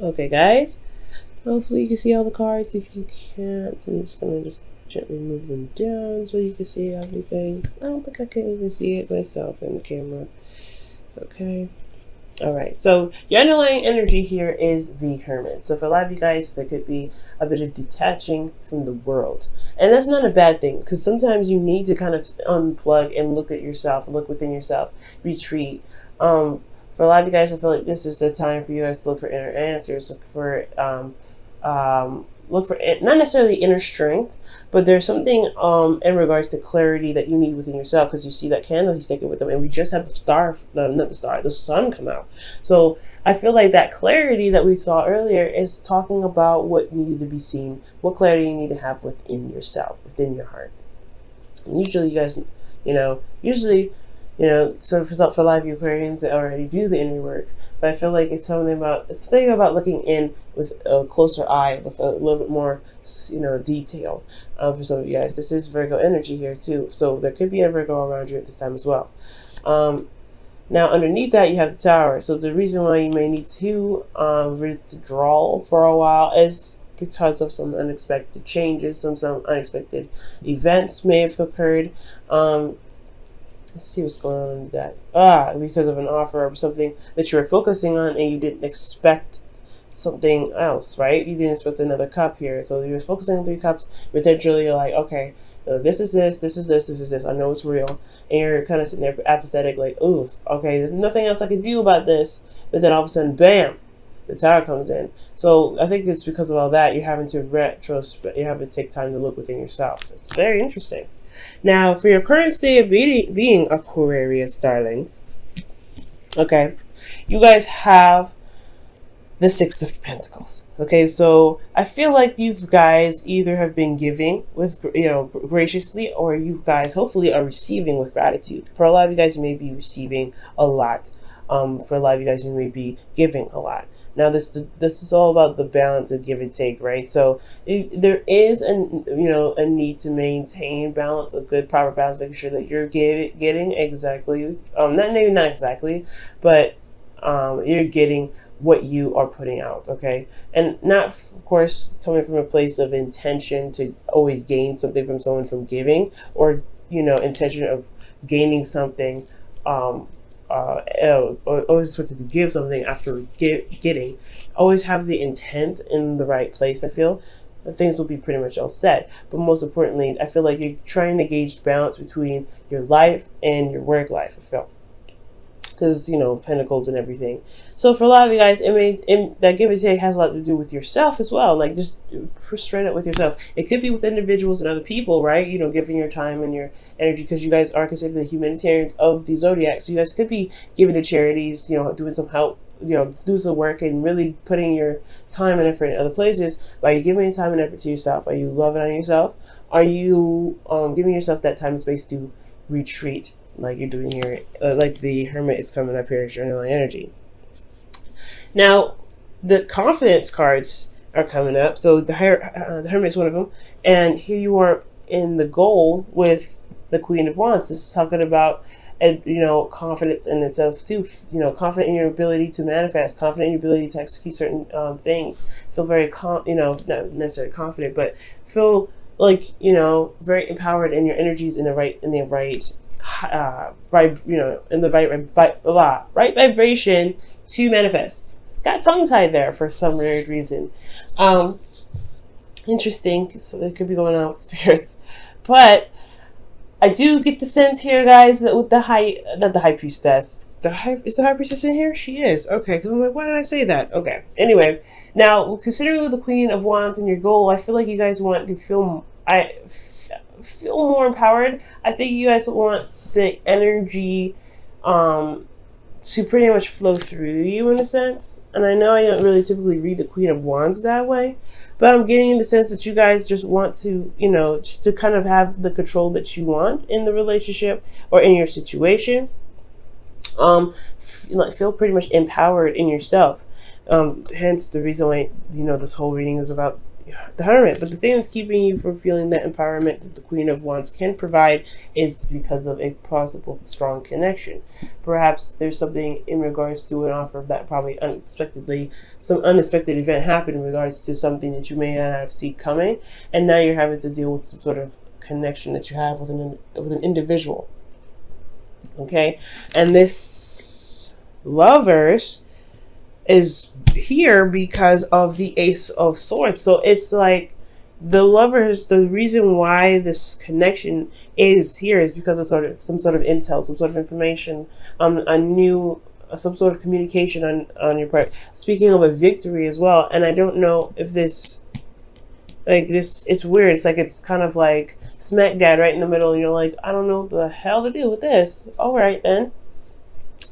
Okay, guys. Hopefully you can see all the cards. If you can't, I'm just gonna gently move them down so you can see everything. I don't think I can even see it myself in the camera. Okay. All right, so your underlying energy here is the Hermit. So for a lot of you guys, there could be a bit of detaching from the world. And that's not a bad thing, because sometimes you need to kind of unplug and look at yourself, look within yourself, retreat. For a lot of you guys, I feel like this is the time for you guys to look for inner answers, look for not necessarily inner strength, but there's something in regards to clarity that you need within yourself, because you see that candle he's taking with them, and we just had the sun come out. So I feel like that clarity that we saw earlier is talking about what needs to be seen, what clarity you need to have within yourself, within your heart. And usually you guys, so for a lot of you Aquarians that already do the inner work, but I feel like it's something about looking in with a closer eye, with a little bit more, detail. For some of you guys, this is Virgo energy here too, so there could be a Virgo around you at this time as well. Now underneath that you have the Tower. So the reason why you may need to withdraw for a while is because of some unexpected changes, some unexpected events may have occurred. Let's see what's going on with that. Because of an offer or something that you were focusing on and you didn't expect something else, right? You didn't expect another cup here. So you were focusing on 3 cups, potentially you're like, okay, this is this, this is this, this is this. I know it's real. And you're kind of sitting there apathetic, like, ooh, okay, there's nothing else I can do about this. But then all of a sudden, bam, the Tower comes in. So I think it's because of all that, you're having to retrospect, you have to take time to look within yourself. It's very interesting. Now, for your current state of being Aquarius, darlings, okay, you guys have the 6 of Pentacles. Okay, so I feel like you guys either have been giving with, graciously, or you guys hopefully are receiving with gratitude. For a lot of you guys, you may be receiving a lot. For a lot of you guys, you may be giving a lot. Now, this is all about the balance of give and take, right? So there is a need to maintain balance, a good proper balance, making sure that you're getting exactly, not exactly, but you're getting what you are putting out, okay? And not, of course, coming from a place of intention to always gain something from someone from giving, or intention of gaining something. Always wanted to give something after getting. Always have the intent in the right place. I feel things will be pretty much all set. But most importantly, I feel like you're trying to gauge balance between your life and your work life. I feel, because Pentacles and everything. So for a lot of you guys, that give and take has a lot to do with yourself as well. Like, just straight up with yourself. It could be with individuals and other people, right? Giving your time and your energy, because you guys are considered the humanitarians of the zodiac. So you guys could be giving to charities, doing some help, do some work, and really putting your time and effort in other places. But are you giving your time and effort to yourself? Are you loving on yourself? Are you giving yourself that time and space to retreat, like you're doing here, like the Hermit is coming up here as your underlying energy? Now, the confidence cards are coming up. So the Hermit is one of them. And here you are in the goal with the Queen of Wands. This is talking about, confidence in itself too. Confident in your ability to manifest, confident in your ability to execute certain things. Feel very, not necessarily confident, but feel like, very empowered in your energies in the right right vibration to manifest. Got tongue tied there for some weird reason. Interesting. So it could be going on with spirits, but I do get the sense here, guys, that with the not the high priestess. Is the high priestess in here? She is. Okay, because I'm like, why did I say that? Okay. Anyway, now considering with the Queen of Wands and your goal, I feel like you guys want to feel more empowered. I think you guys want the energy to pretty much flow through you in a sense. And I know I don't really typically read the Queen of Wands that way, but I'm getting the sense that you guys just want to, just to kind of have the control that you want in the relationship or in your situation. Feel pretty much empowered in yourself. Hence the reason why, this whole reading is about the Hermit. But the thing that's keeping you from feeling that empowerment that the Queen of Wands can provide is because of a possible strong connection. Perhaps there's something in regards to an offer that probably unexpectedly, some unexpected event happened in regards to something that you may not have seen coming, and now you're having to deal with some sort of connection that you have with an individual. Okay, and this Lovers is here because of the Ace of Swords. So it's like the Lovers, the reason why this connection is here is because of some sort of intel, some sort of information, some sort of communication on your part. Speaking of a victory as well, and I don't know if this, like this, it's weird. It's like, it's kind of like smack dab right in the middle, and you're like, I don't know what the hell to do with this. All right then.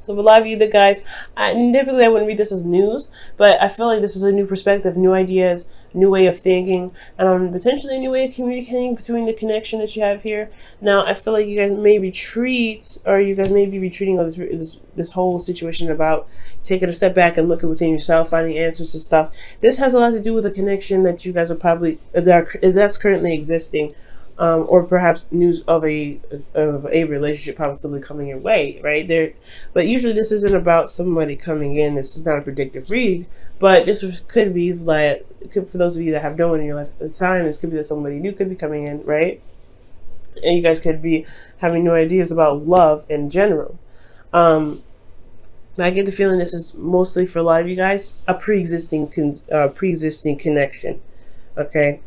So for a lot of you, the guys, typically I wouldn't read this as news, but I feel like this is a new perspective, new ideas, new way of thinking, and potentially a new way of communicating between the connection that you have here. Now, I feel like you guys may retreat, or you guys may be retreating on this whole situation about taking a step back and looking within yourself, finding answers to stuff. This has a lot to do with a connection that you guys are probably, that's currently existing. Or perhaps news of a relationship possibly coming your way, right there. But usually this isn't about somebody coming in. This is not a predictive read, but this could be like, for those of you that have no one in your life at the time, this could be that somebody new could be coming in, right? And you guys could be having new ideas about love in general. I get the feeling this is mostly for a lot of you guys a pre-existing connection. Okay.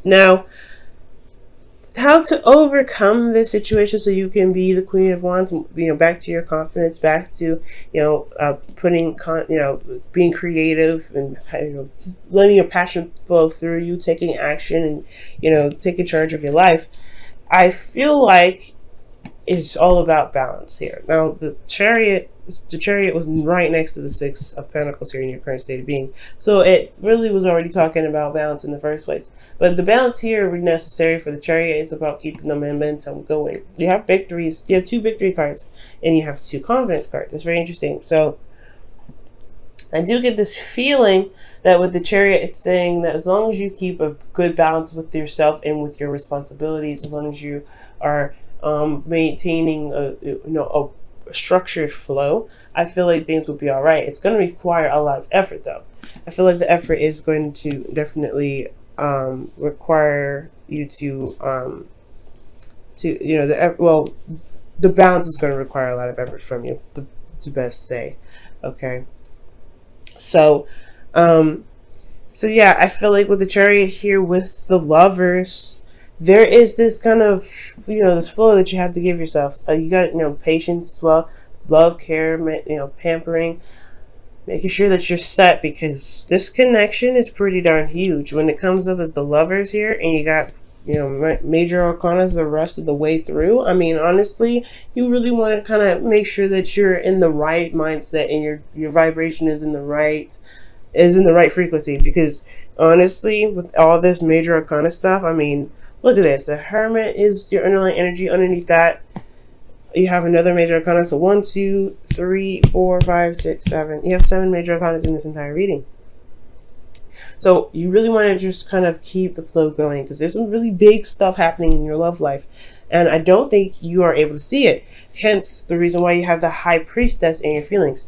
Now, how to overcome this situation so you can be the Queen of Wands, back to your confidence, back to, being creative and, letting your passion flow through you, taking action and, taking charge of your life. I feel like it's all about balance here. Now, the Chariot was right next to the Six of Pentacles here in your current state of being. So it really was already talking about balance in the first place. But the balance here necessary for the Chariot is about keeping the momentum going. You have victories. You have 2 victory cards and you have 2 confidence cards. That's very interesting. So I do get this feeling that with the Chariot, it's saying that as long as you keep a good balance with yourself and with your responsibilities, as long as you are maintaining a structured flow, I feel like things will be all right. It's going to require a lot of effort, though. I feel like the effort is going to definitely require you to the balance is going to require a lot of effort from you, to best say. Okay, so yeah, I feel like with the Chariot here, with the Lovers, there is this kind of, this flow that you have to give yourself. You got, patience as well, love, care, pampering, making sure that you're set, because this connection is pretty darn huge. When it comes up as the Lovers here, and you got, major arcana the rest of the way through, I mean, honestly, you really want to kind of make sure that you're in the right mindset and your vibration is in the right frequency, because honestly, with all this major arcana stuff, I mean, look at this. The Hermit is your underlying energy. Underneath that, you have another major arcana. So 1, 2, 3, 4, 5, 6, 7. You have 7 major arcanas in this entire reading. So you really want to just kind of keep the flow going, because there's some really big stuff happening in your love life. And I don't think you are able to see it. Hence the reason why you have the High Priestess in your feelings.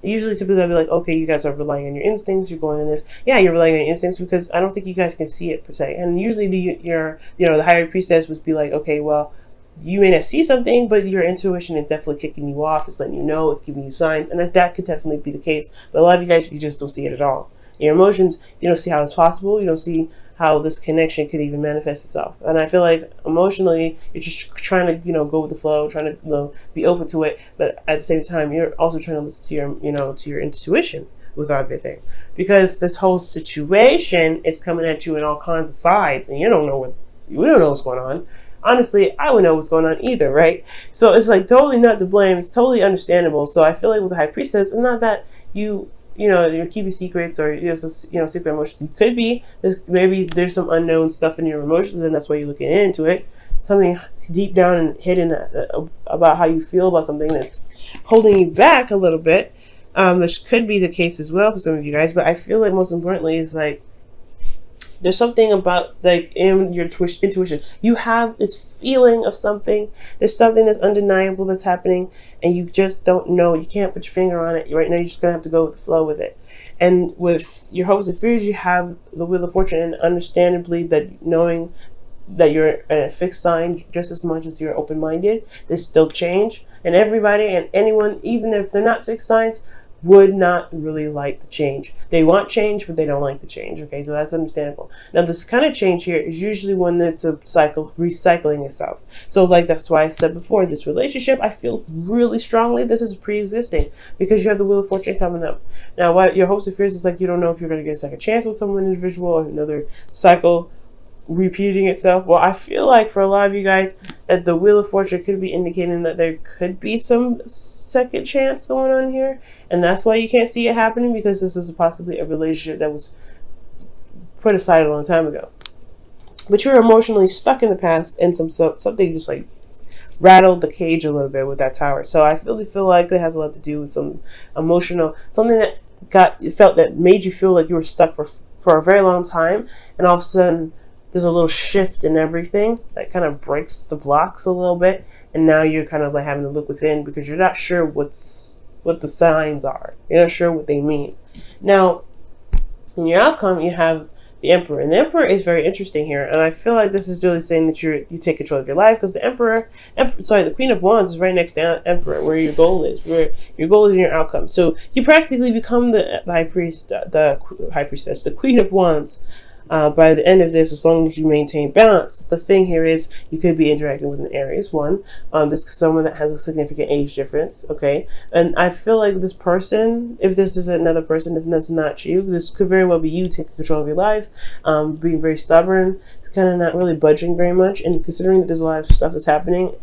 Usually typically I'll be like, okay, you guys are relying on your instincts, you're going in this. Yeah, you're relying on your instincts, because I don't think you guys can see it per se. And usually the Higher Priestess would be like, okay, well, you may not see something, but your intuition is definitely kicking you off. It's letting you know, it's giving you signs, and that could definitely be the case. But a lot of you guys, you just don't see it at all. Your emotions, you don't see how it's possible. You don't see how this connection could even manifest itself. And I feel like emotionally, you're just trying to, go with the flow, trying to, be open to it. But at the same time, you're also trying to listen to your, to your intuition with everything, because this whole situation is coming at you in all kinds of sides, and you don't know what's going on. Honestly, I wouldn't know what's going on either, right? So it's like totally not to blame. It's totally understandable. So I feel like with the High Priestess, it's not that you're keeping secrets or secret emotions. You could be. Maybe there's some unknown stuff in your emotions, and that's why you're looking into it. Something deep down and hidden about how you feel about something that's holding you back a little bit. which could be the case as well for some of you guys. But I feel like most importantly is like, there's something about, like, in your intuition, you have this feeling of something. There's something that's undeniable that's happening, and you just don't know. You can't put your finger on it right now. You're just gonna have to go with the flow with it. And with your hopes and fears, you have the Wheel of Fortune, and understandably, that knowing that you're a fixed sign just as much as you're open-minded, there's still change, and everybody and anyone, even if they're not fixed signs, would not really like the change. They want change, but they don't like the change. Okay, so that's understandable. Now, this kind of change here is usually one that's a cycle recycling itself. So, like, that's why I said before, this relationship, I feel really strongly this is pre-existing, because you have the Wheel of Fortune coming up. Now, what your hopes and fears is like, you don't know if you're going to get a second chance with someone individual, or another cycle repeating itself. Well, I feel like for a lot of you guys that the Wheel of Fortune could be indicating that there could be some second chance going on here, and that's why you can't see it happening, because this is possibly a relationship that was put aside a long time ago. But you're emotionally stuck in the past, and something just like rattled the cage a little bit with that Tower. So I really feel like it has a lot to do with some emotional, something that felt that made you feel like you were stuck for a very long time, and all of a sudden there's a little shift in everything that kind of breaks the blocks a little bit, and now you're kind of like having to look within, because you're not sure what the signs are. You're not sure what they mean. Now, in your outcome, you have the Emperor, and the Emperor is very interesting here, and I feel like this is really saying that you take control of your life, because the the Queen of Wands is right next to Emperor, where your goal is, in your outcome. So you practically become the high priestess, the Queen of Wands. By the end of this, as long as you maintain balance. The thing here is you could be interacting with an Aries one. This is someone that has a significant age difference, okay? And I feel like this person, if this is another person, if that's not you, this could very well be you taking control of your life, being very stubborn, kind of not really budging very much, and considering that there's a lot of stuff that's happening,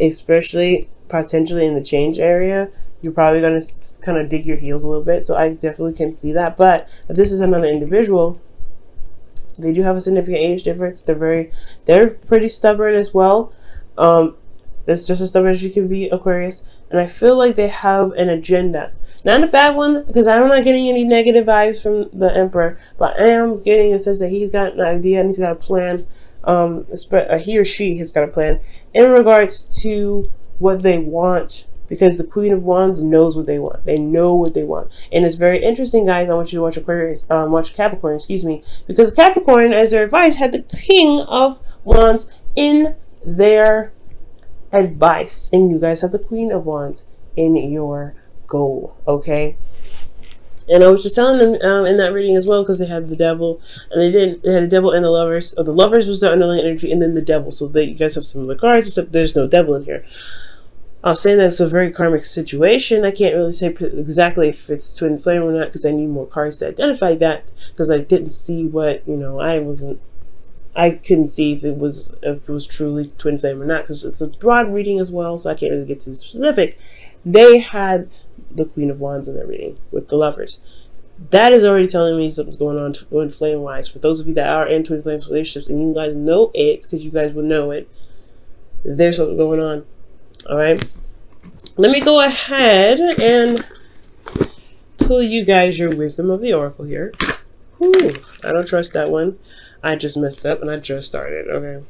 especially potentially in the change area, you're probably going to kind of dig your heels a little bit. So I definitely can see that. But if this is another individual, they do have a significant age difference. They're pretty stubborn as well. It's just as stubborn as you can be, Aquarius. And I feel like they have an agenda. Not a bad one, because I'm not getting any negative vibes from the Emperor, but I am getting a sense that he's got an idea and he's got a plan. He or she has got a plan in regards to what they want, because the Queen of Wands knows what they want. They know what they want. And it's very interesting, guys. I want you to watch Capricorn, excuse me. Because Capricorn, as their advice, had the King of Wands in their advice. And you guys have the Queen of Wands in your goal, okay? And I was just telling them in that reading as well, because they had the Devil, and they had the Devil and the Lovers. The Lovers was the underlying energy, and then the Devil. So you guys have some of the cards, except there's no Devil in here. I was saying that it's a very karmic situation. I can't really say exactly if it's twin flame or not, because I need more cards to identify that, because I didn't see what, I couldn't see if it was truly twin flame or not, because it's a broad reading as well, so I can't really get too specific. They had the Queen of Wands in their reading with the Lovers. That is already telling me something's going on twin flame wise. For those of you that are in twin flame relationships and you guys know it, because you guys would know it, there's something going on. Alright, let me go ahead and pull you guys your Wisdom of the Oracle here. Whew, I don't trust that one. I just messed up and I just started. Okay.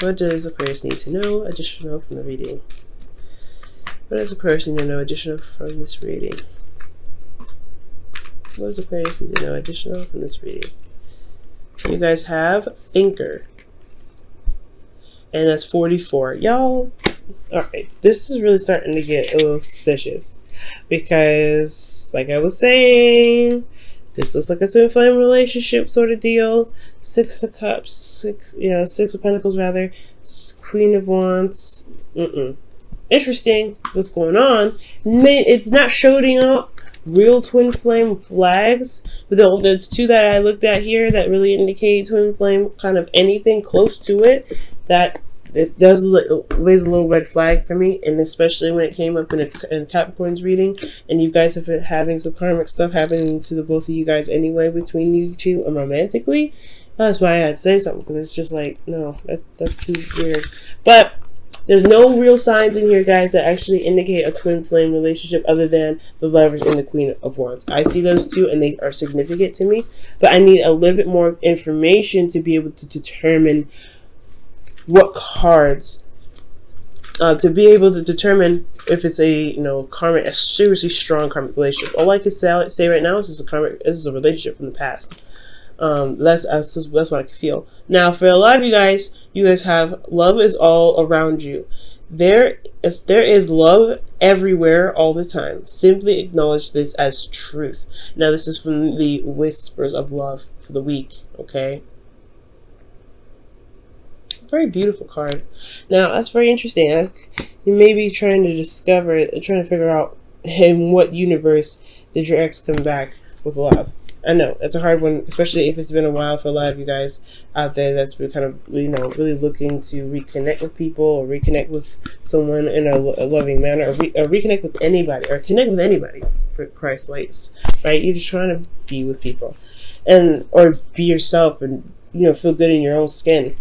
What does Aquarius need to know additional from the reading? What does Aquarius need to know additional from this reading? What does Aquarius need to know additional from this reading? You guys have Thinker. And that's 44. Y'all, alright, this is really starting to get a little suspicious, because, like I was saying, this looks like a twin flame relationship sort of deal. Six of Cups, Six of Pentacles rather, Queen of Wands. Interesting, what's going on? It's not showing up real twin flame flags, but the two that I looked at here that really indicate twin flame, kind of anything close to it, that it does raise a little red flag for me, and especially when it came up in Capricorn's reading, and you guys have been having some karmic stuff happening to the both of you guys anyway between you two romantically. That's why I had to say something, because it's just like, no, that's too weird. But There's no real signs in here, guys, that actually indicate a twin flame relationship other than the Lovers and the Queen of Wands. I see those two, and they are significant to me. But I need a little bit more information to be able to determine what cards, to be able to determine if it's a karmic, a seriously strong karmic relationship. All I can say right now is this is a relationship from the past. That's what I can feel. Now, for a lot of you guys have love is all around you. There is love everywhere all the time. Simply acknowledge this as truth. Now, this is from the Whispers of Love for the week. Okay. Very beautiful card. Now, that's very interesting. You may be trying to discover it, trying to figure out in what universe did your ex come back with love. I know it's a hard one, especially if it's been a while for a lot of you guys out there that's been kind of, really looking to reconnect with people or reconnect with someone in a loving manner, or reconnect with anybody, or connect with anybody for Christ's likes, right? You're just trying to be with people, or be yourself, and feel good in your own skin.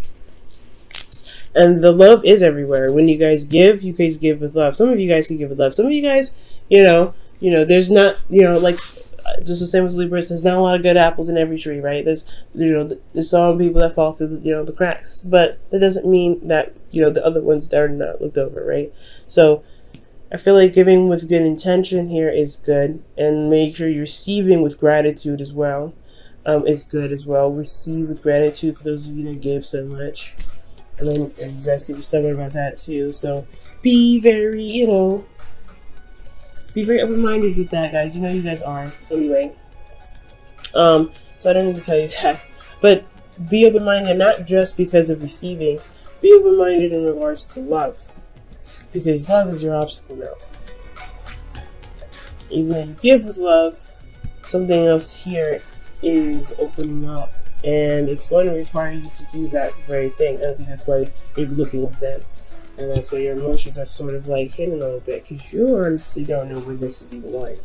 And the love is everywhere. When you guys give with love. Some of you guys can give with love. Some of you guys, there's not, like, just the same as Libra, there's not a lot of good apples in every tree, right? There's some people that fall through, the cracks. But that doesn't mean that, the other ones that are not looked over, right? So I feel like giving with good intention here is good. And make sure you're receiving with gratitude as well. Is good as well. Receive with gratitude for those of you that give so much. And then you guys can be stubborn about that too. So be very, be very open-minded with that, guys. You guys are. Anyway. So I don't need to tell you that. But be open-minded not just because of receiving. Be open-minded in regards to love. Because love is your obstacle now. Even though you give with love, something else here is opening up. And it's going to require you to do that very thing. I think that's why you're looking within. And that's why your emotions are sort of like hidden a little bit. Because you honestly don't know where this is even going.